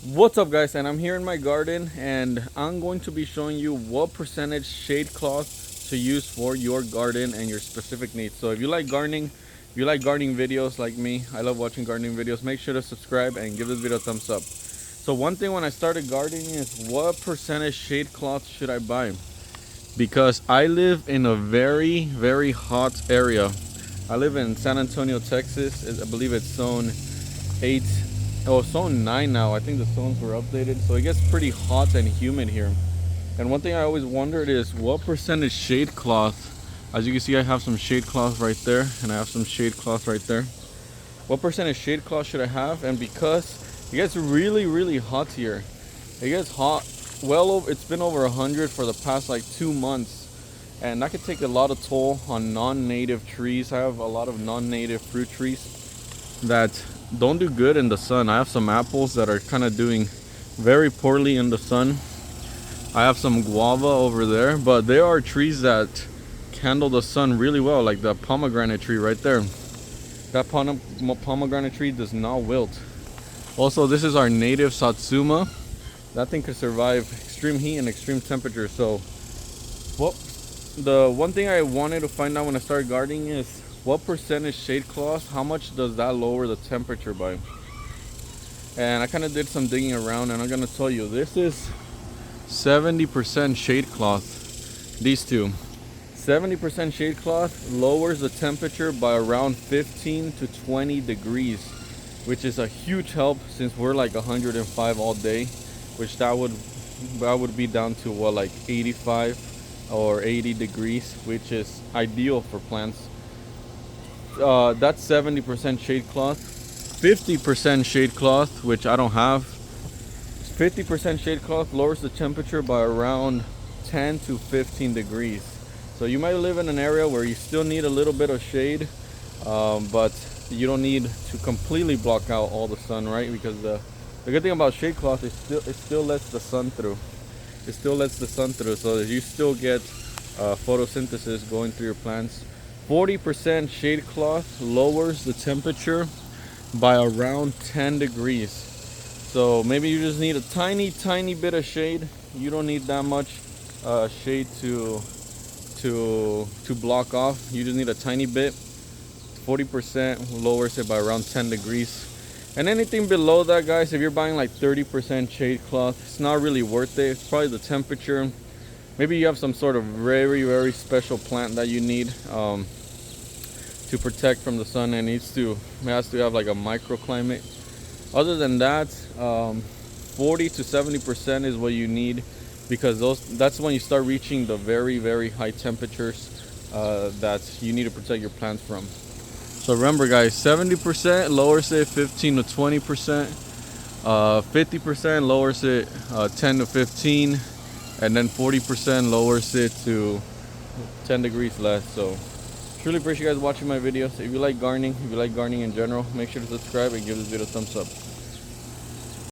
What's up guys, and I'm here in my garden and I'm going to be showing you what percentage shade cloth to use for your garden and your specific needs. So if you like gardening, videos like me, I love watching gardening videos, make sure to subscribe and give this video a thumbs up. So one thing when I started gardening is what percentage shade cloth should I buy? Because I live in a very hot area. I live in San Antonio, Texas. I believe it's zone 8. Oh, zone 9 now. I think the zones were updated. So it gets pretty hot and humid here. And one thing I always wondered is what percentage shade cloth. As you can see, I have some shade cloth right there, and I have some shade cloth right there. What percentage shade cloth should I have? And because it gets really hot here, it gets hot well over, it's been over 100 for the past like 2 months, and that could take a lot of toll on non-native trees. I have a lot of non-native fruit trees that don't do good in the sun. I have some apples that are kind of doing very poorly in the sun. I have some guava over there, but there are trees that handle the sun really well, like the pomegranate tree right there. That pomegranate tree does not wilt. Also, this is our native satsuma. That thing could survive extreme heat and extreme temperature. So what the one thing I wanted to find out when I started gardening is what percentage shade cloth, how much does that lower the temperature by? And I kind of did some digging around, and I'm gonna tell you, this is 70% shade cloth. These two, 70% shade cloth lowers the temperature by around 15 to 20 degrees, which is a huge help since we're like 105 all day, which that would be down to what, like 85 or 80 degrees, which is ideal for plants. That's 70% shade cloth. 50% shade cloth, which I don't have. 50% shade cloth lowers the temperature by around 10 to 15 degrees. So you might live in an area where you still need a little bit of shade, but you don't need to completely block out all the sun, right? Because the good thing about shade cloth is it still lets the sun through. It still lets the sun through, so that you still get photosynthesis going through your plants. 40% shade cloth lowers the temperature by around 10 degrees. So maybe you just need a tiny bit of shade. You don't need that much shade to block off. You just need a tiny bit. 40% lowers it by around 10 degrees. And anything below that, guys, if you're buying like 30% shade cloth, it's not really worth it. It's probably the temperature. Maybe you have some sort of very special plant that you need to protect from the sun, and it has to have like a microclimate. Other than that, 40 to 70% is what you need, because that's when you start reaching the very high temperatures that you need to protect your plants from. So remember, guys, 70% lowers it 15 to 20%, 50% lowers it 10 to 15, and then 40% lowers it to 10 degrees less. So truly appreciate you guys watching my videos. If you like gardening, in general, make sure to subscribe and give this video a thumbs up.